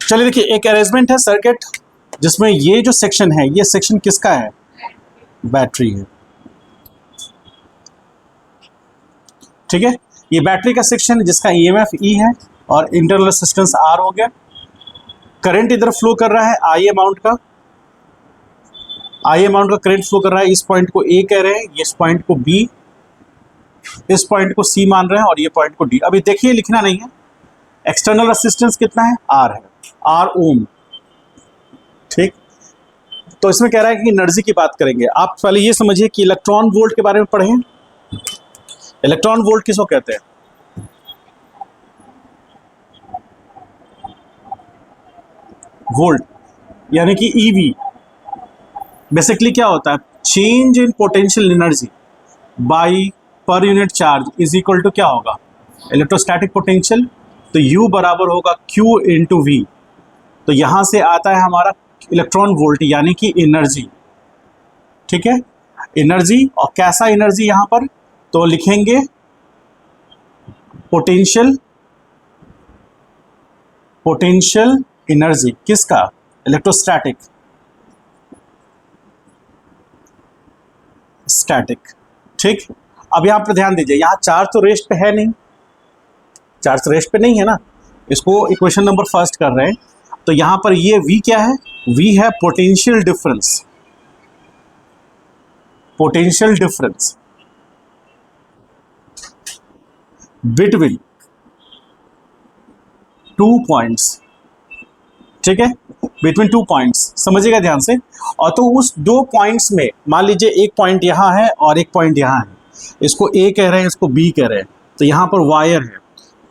चलिए देखिए, एक अरेंजमेंट है सर्किट जिसमें ये जो सेक्शन है, ये सेक्शन किसका है? बैटरी है। ठीक है, ये बैटरी का सेक्शन जिसका ईएमएफ ई है और इंटरनल रेजिस्टेंस आर हो गया। करंट इधर फ्लो कर रहा है आई अमाउंट का करंट फ्लो कर रहा है। इस पॉइंट को ए कह रहे हैं, इस पॉइंट को बी, इस पॉइंट को सी मान रहे हैं और ये पॉइंट को डी। अभी देखिए, लिखना नहीं है। एक्सटर्नल रेजिस्टेंस कितना है? आर है, आर ओम। ठीक, तो इसमें कह रहा है कि एनर्जी की बात करेंगे। आप पहले ये समझिए कि इलेक्ट्रॉन वोल्ट के बारे में पढ़ें। इलेक्ट्रॉन वोल्ट किसको कहते हैं? वोल्ट यानी कि ईवी। बेसिकली क्या होता है? Change in potential energy by per unit charge is equal to क्या होगा? Electrostatic potential. तो U बराबर होगा Q इंटू V। तो यहां से आता है हमारा इलेक्ट्रॉन वोल्ट यानी कि एनर्जी। ठीक है, एनर्जी। और कैसा एनर्जी यहां पर? तो लिखेंगे पोटेंशियल एनर्जी किसका? Electrostatic, static. ठीक, अब यहां पर ध्यान दीजिए, यहां चार्ज तो रेस्ट पे है नहीं, चार्ज रेस्ट पे नहीं है ना, इसको इक्वेशन नंबर फर्स्ट कर रहे हैं। तो यहां पर ये V क्या है? V है potential difference, potential difference between two points. ठीक है, बिटवीन टू पॉइंट्स, समझिएगा ध्यान से। और तो उस दो पॉइंट्स में मान लीजिए एक पॉइंट यहां है और एक पॉइंट यहां है, इसको A कह रहे हैं, इसको B कह रहे हैं। तो यहां पर वायर है,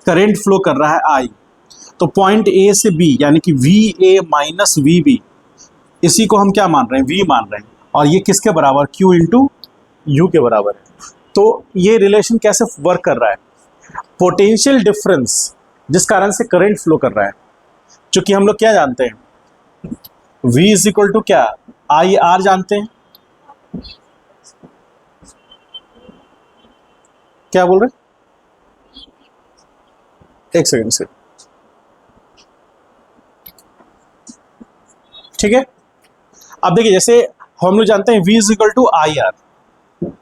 करंट फ्लो कर रहा है I। तो पॉइंट A से B यानी कि VA माइनस VB, इसी को हम क्या मान रहे हैं? V मान रहे हैं। और ये किसके बराबर? Q इंटू U के बराबर है। तो ये रिलेशन कैसे वर्क कर रहा है? पोटेंशियल डिफरेंस जिस कारण से करंट फ्लो कर रहा है, चूंकि हम लोग क्या जानते हैं? V इज इक्वल टू क्या? आई आर जानते हैं। क्या बोल रहे? एक सेकंड से। ठीक है, अब देखिए, जैसे हम लोग जानते हैं V is equal to I R.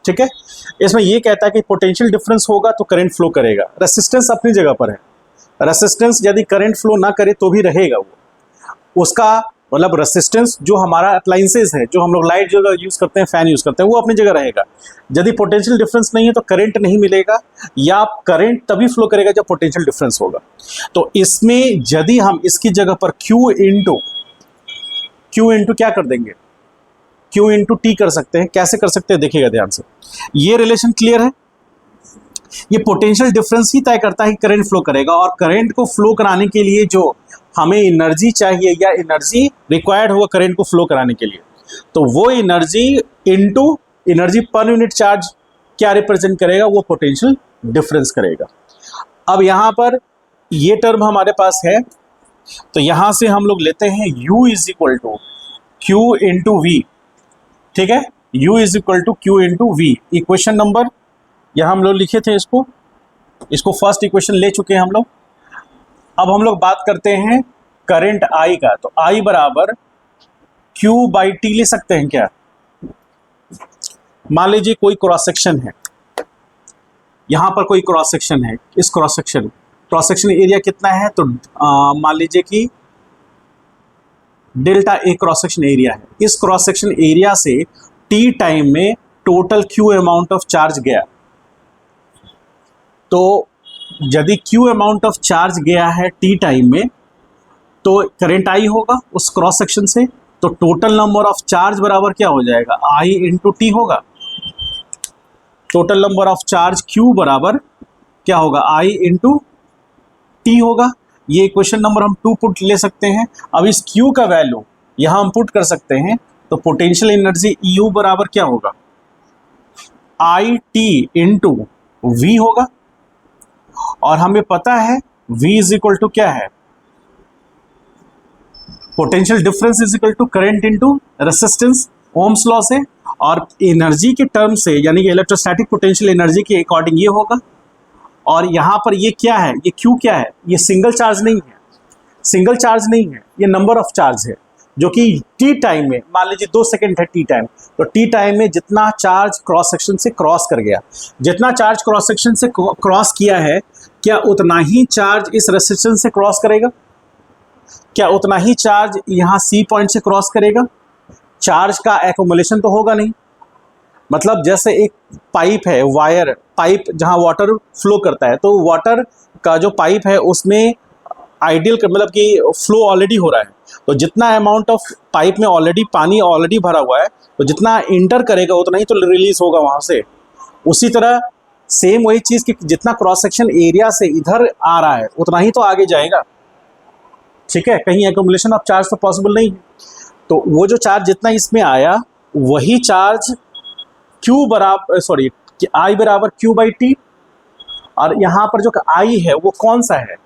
ठीक है, इसमें ये कहता है कि पोटेंशियल डिफरेंस होगा तो करंट फ्लो करेगा। रेसिस्टेंस अपनी जगह पर है, रेसिस्टेंस यदि करंट फ्लो ना करे तो भी रहेगा वो। उसका मतलब रेसिस्टेंस जो हमारा अप्लायंसेस है, जो हम लोग लाइट जो यूज करते हैं, फैन यूज करते हैं, वो अपनी जगह रहेगा। यदि पोटेंशियल डिफरेंस नहीं है तो करंट नहीं मिलेगा, या करंट तभी फ्लो करेगा जब पोटेंशियल डिफरेंस होगा। तो इसमें यदि हम इसकी जगह पर Q इंटू क्या कर देंगे? Q इंटू T कर सकते हैं। कैसे कर सकते हैं देखिएगा ध्यान से। ये रिलेशन क्लियर है? ये पोटेंशियल डिफरेंस ही तय करता है कि करंट फ्लो करेगा, और करंट को फ्लो कराने के लिए जो हमें एनर्जी चाहिए या एनर्जी रिक्वायर्ड होगा करंट को फ्लो कराने के लिए, तो वो एनर्जी इनटू एनर्जी पर यूनिट चार्ज क्या रिप्रेजेंट करेगा? वो पोटेंशियल डिफरेंस करेगा। अब यहां पर ये टर्म हमारे पास है, तो यहां से हम लोग लेते हैं U is equal to Q into V। ठीक है, U is equal to Q into V। Equation number यहां हम लोग लिखे थे, इसको फर्स्ट इक्वेशन ले चुके हैं हम लोग। अब हम लोग बात करते हैं करंट I का। तो I बराबर Q बाई T ले सकते हैं क्या? मान लीजिए कोई क्रॉस सेक्शन है, यहां पर कोई क्रॉस सेक्शन है। इस क्रॉस सेक्शन एरिया कितना है? तो मान लीजिए कि delta A cross section area है। इस क्रॉस सेक्शन एरिया से T टाइम में total Q amount of charge गया। तो यदि Q अमाउंट ऑफ चार्ज गया है T टाइम में, तो करंट I होगा उस क्रॉस सेक्शन से। तो टोटल नंबर ऑफ चार्ज बराबर क्या हो जाएगा? I इंटू T होगा। Total number of charge Q बराबर क्या होगा? I इंटू T होगा। ये इक्वेशन नंबर हम 2 पुट ले सकते हैं। अब इस Q का वैल्यू यहां हम पुट कर सकते हैं, तो पोटेंशियल एनर्जी EU बराबर क्या होगा? IT इंटू V होगा। और हमें पता है V इज इक्वल टू क्या है? Potential difference is equal to current into resistance, Ohm's law से। और एनर्जी के टर्म से यानी कि इलेक्ट्रोस्टैटिक पोटेंशियल एनर्जी के अकॉर्डिंग ये होगा। और यहां पर ये क्या है? ये Q क्या है? ये सिंगल चार्ज नहीं है। सिंगल चार्ज नहीं है, ये नंबर ऑफ चार्ज है, जो कि टी टाइम में, मान लीजिए 2 सेकंड है टी टाइम, तो टी टाइम में जितना चार्ज क्रॉस सेक्शन से क्रॉस कर गया, जितना चार्ज क्रॉस सेक्शन से क्रॉस किया है, क्या उतना ही चार्ज इस रेसिस्टेंस से क्रॉस करेगा? क्या उतना ही चार्ज यहाँ सी पॉइंट से क्रॉस करेगा? चार्ज का एक्युमुलेशन तो होगा नहीं। मतलब जैसे एक पाइप है, वायर पाइप, जहाँ वाटर फ्लो करता है, तो वाटर का जो पाइप है उसमें आइडियल मतलब कि फ्लो ऑलरेडी हो रहा है, तो जितना अमाउंट ऑफ पाइप में ऑलरेडी पानी ऑलरेडी भरा हुआ है, तो जितना इंटर करेगा उतना ही तो रिलीज होगा वहाँ से। उसी तरह सेम वही चीज़ कि जितना क्रॉस सेक्शन एरिया से इधर आ रहा है उतना ही तो आगे जाएगा, ठीक है। कहीं एक्युमुलेशन ऑफ चार्ज तो पॉसिबल नहीं है। तो वो जो चार्ज जितना इसमें आया, वही चार्ज Q बराबर सॉरी I बराबर Q बाई टी, और यहाँ पर जो I है वो कौन सा है?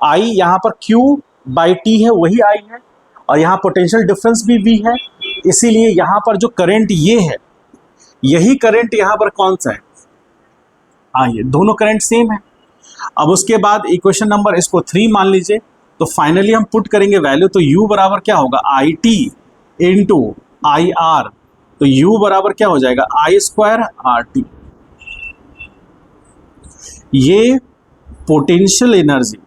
I यहाँ पर Q बाई टी है, वही I है, और यहाँ पोटेंशियल डिफरेंस भी V है। इसीलिए यहाँ पर जो करंट ये है, यही करंट यहाँ पर कौन सा है? I, दोनों करंट सेम है। अब उसके बाद इक्वेशन नंबर इसको 3 मान लीजिए, तो फाइनली हम पुट करेंगे वैल्यू, तो U बराबर क्या होगा? I T into I R, तो U बराबर क्या हो जाएगा? आई स्क्वायर आर टी। ये potential energy,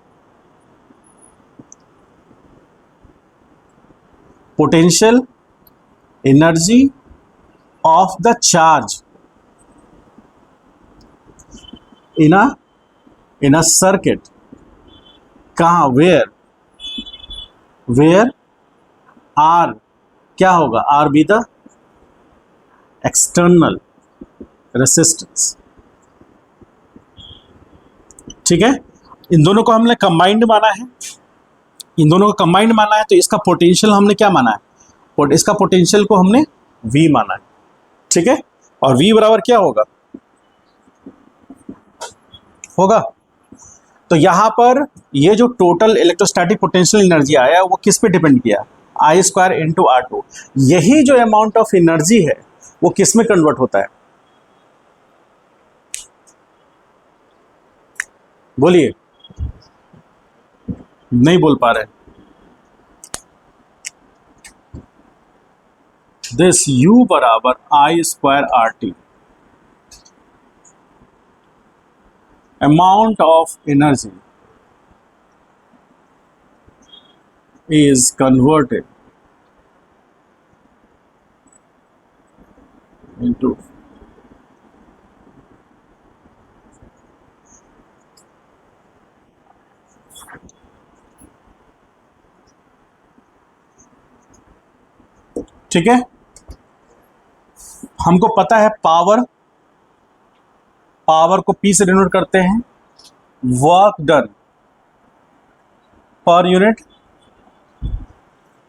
potential energy of the charge in a circuit, कहाँ? वेयर आर क्या होगा? R be the external resistance, ठीक है। इन दोनों को हमने कंबाइंड माना है, इन दोनों को कंबाइंड माना है, तो इसका पोटेंशियल हमने क्या माना है? और इसका पोटेंशियल को हमने V माना है, ठीक है। और V बराबर क्या होगा? तो यहां पर ये जो टोटल इलेक्ट्रोस्टैटिक पोटेंशियल एनर्जी आया वो किस पे डिपेंड किया? आई स्क्वायर इंटू आर टू। यही जो अमाउंट ऑफ एनर्जी है वो किस में कन्वर्ट होता है? बोलिए, नहीं बोल पा रहे। दिस U बराबर I square R T, amount of energy is converted into ठीक है। हमको पता है पावर को P से डिनोट करते हैं, work done per unit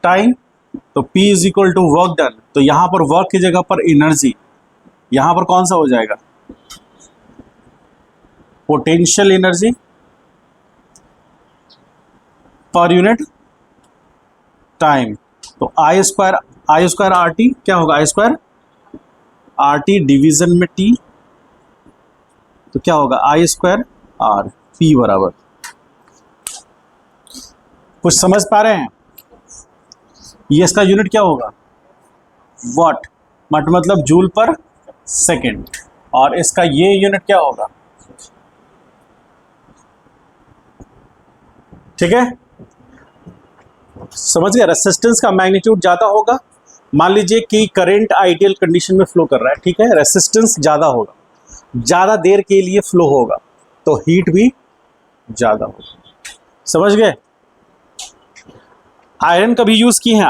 time, तो P is equal to work done, तो यहां पर वर्क की जगह पर एनर्जी, यहां पर कौन सा हो जाएगा? पोटेंशियल एनर्जी पर यूनिट टाइम, तो आई स्क्वायर आर टी क्या होगा? आई स्क्वायर आर टी डिवीजन में T, तो क्या होगा? आई स्क्वायर आर, P बराबर। कुछ समझ पा रहे हैं? ये इसका यूनिट क्या होगा? वाट, मतलब जूल पर सेकेंड, और इसका ये यूनिट क्या होगा? ठीक है, समझ गए? रेसिस्टेंस का मैग्नीट्यूड ज्यादा होगा। मान लीजिए कि करंट आइडियल कंडीशन में फ्लो कर रहा है, ठीक है, रेसिस्टेंस ज्यादा होगा, ज्यादा देर के लिए फ्लो होगा, तो हीट भी ज्यादा होगा। समझ गए? आयरन कभी यूज किए हैं?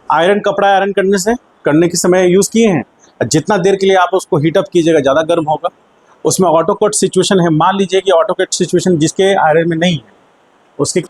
आयरन कपड़ा आयरन करने के समय यूज किए हैं। जितना देर के लिए आप उसको हीटअप कीजिएगा ज़्यादा गर्म होगा। उसमें ऑटो कट सिचुएशन है, मान लीजिए कि ऑटो कट सिचुएशन जिसके आयरन में नहीं है उसके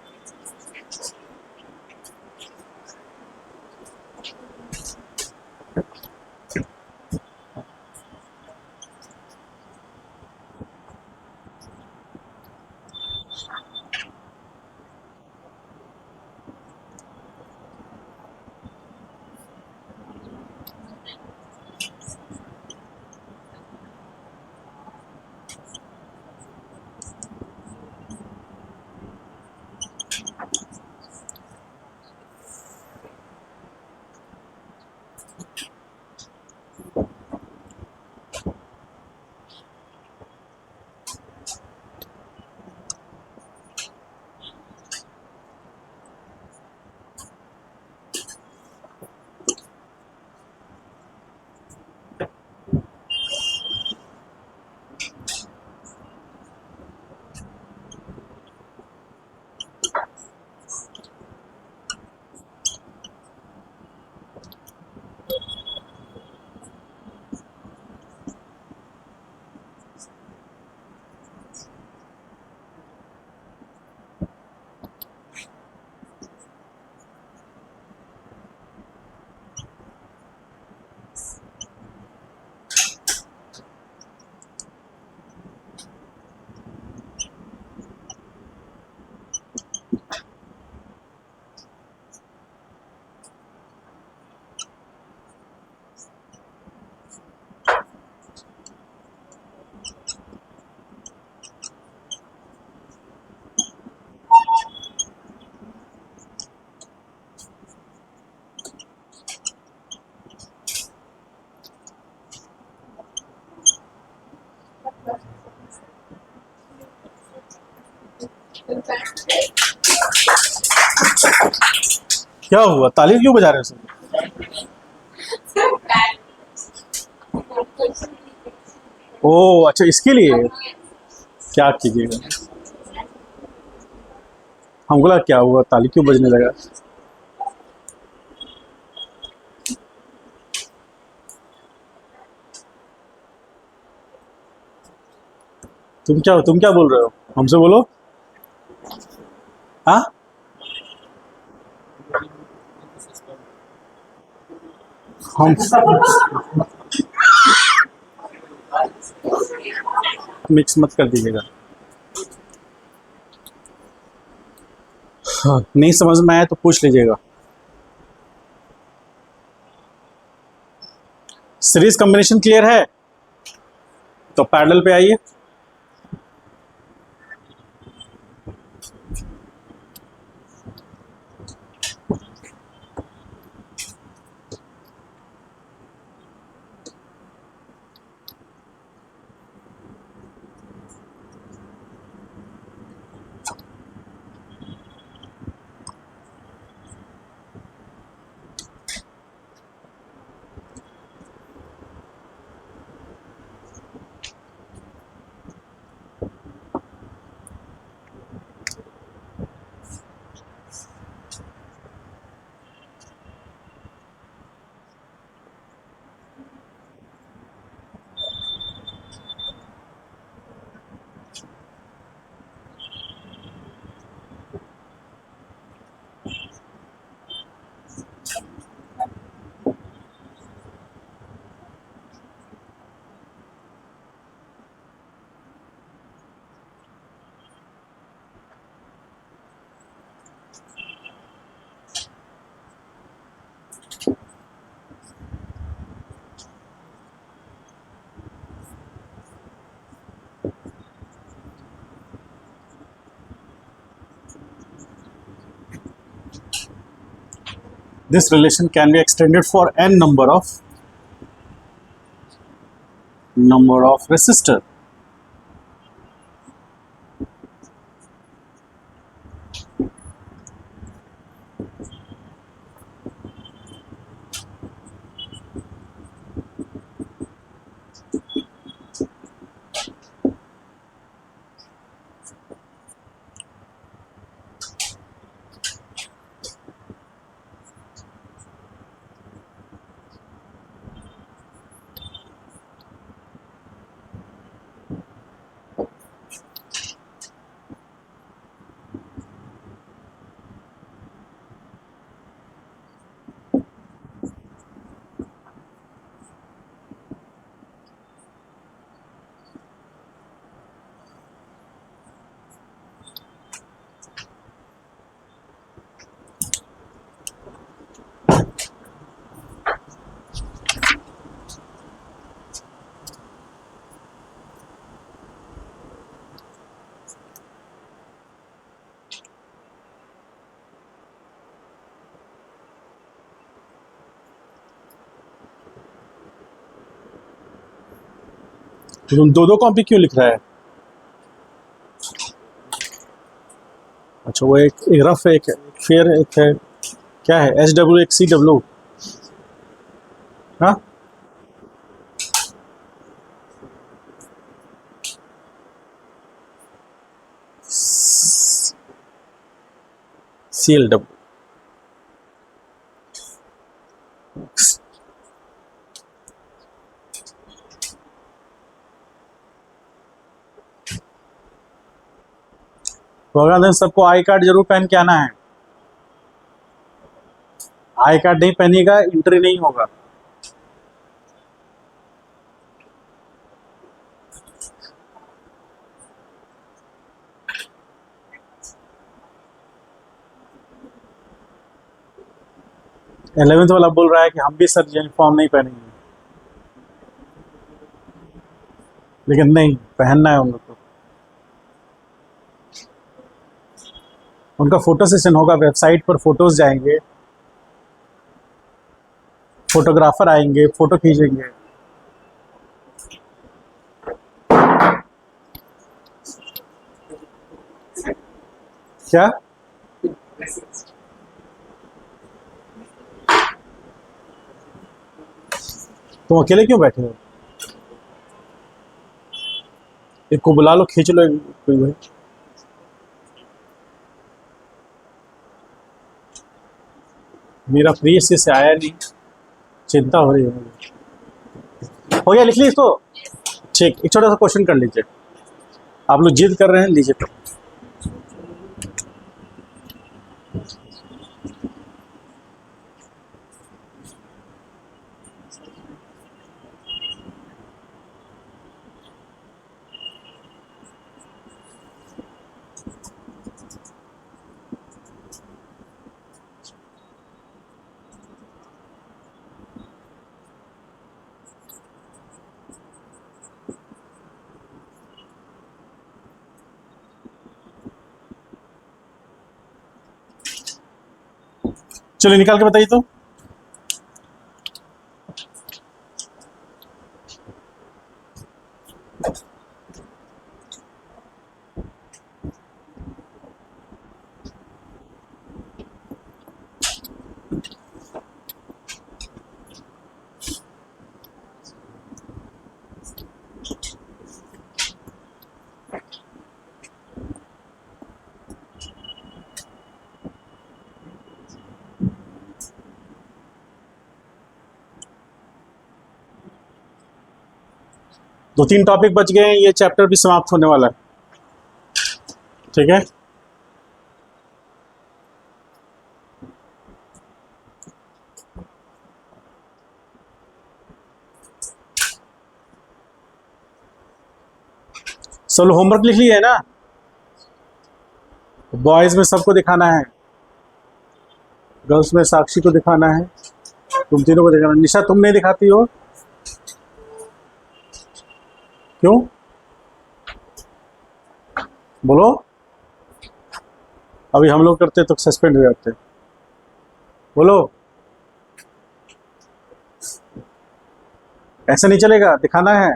क्या हुआ, ताली क्यों बजा रहे हो सब? ओ अच्छा, इसके लिए क्या कीजिएगा। हमको लगा क्या हुआ, ताली क्यों बजने लगा। तुम क्या बोल रहे हो, हमसे बोलो। हाँ, हम मिक्स मत कर दीजिएगा। हाँ, नहीं समझ में आया तो पूछ लीजिएगा। सीरीज कॉम्बिनेशन क्लियर है तो पैरेलल पे आइए। This relation can be extended for n number of resistor. तो तुम दो दो कॉपी क्यों लिख रहा है? अच्छा, वो एक रफ है, एक फेयर, एक है, क्या है, SW, एक CW। हाँ, CLW। तो अगला दिन सबको आई कार्ड जरूर पहन के आना है। आई कार्ड नहीं पहनिएगा एंट्री नहीं होगा। इलेवेंथ वाला बोल रहा है कि हम भी सर यूनिफॉर्म नहीं पहनेंगे, लेकिन नहीं पहनना है उन लोग को। उनका फोटो सेशन होगा, वेबसाइट पर फोटोज जाएंगे, फोटोग्राफर आएंगे, फोटो खींचेंगे। क्या? तुम अकेले क्यों बैठे हो? एक को बुला लो, खींच लो कोई भाई। मेरा फ्री से आया नहीं, चिंता हो रही है मुझे। हो गया, लिख ली इसको। ठीक, एक छोटा सा क्वेश्चन कर लीजिए। आप लोग जिद कर रहे हैं, लीजिए तो। चलो निकाल के बताइए तो। दो तीन टॉपिक बच गए हैं, ये चैप्टर भी समाप्त होने वाला है। ठीक है, सब लोग होमवर्क लिख लिए है ना? बॉयज में सबको दिखाना है, गर्ल्स में साक्षी को दिखाना है, तुम तीनों को दिखाना। निशा तुम नहीं दिखाती हो, क्यों? बोलो। अभी हम लोग करते तो सस्पेंड हो जाते। बोलो, ऐसा नहीं चलेगा, दिखाना है।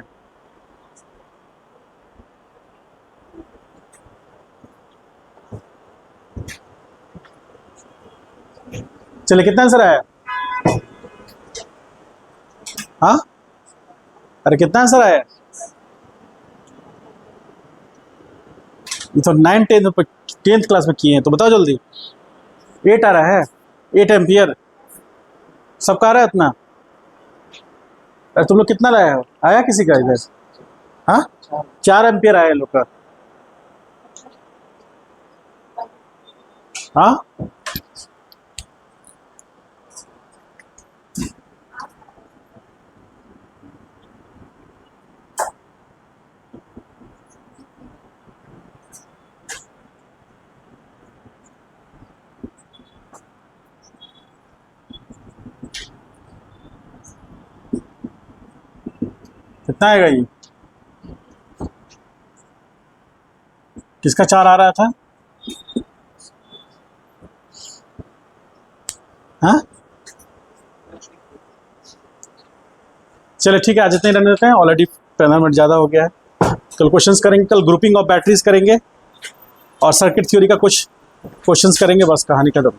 चले, कितना आंसर आया? हाँ, अरे कितना आंसर आया? ये तो 9th क्लास में किए हैं, तो बताओ जल्दी। 8 आ रहा है, 8 एम्पियर सबका आ रहा है इतना। अरे तुम लोग कितना लाया हो? आया किसी का इधर? हाँ, 4 एम्पियर आया लोग का। हाँ, कितना आएगा ये? किसका 4 आ रहा था? हाँ, चले ठीक है, आज इतने रहने देते हैं, ऑलरेडी 15 मिनट ज़्यादा हो गया है। कल क्वेश्चंस करेंगे, कल ग्रुपिंग ऑफ बैटरीज करेंगे और सर्किट थ्योरी का कुछ क्वेश्चंस करेंगे, बस कहानी खत्म।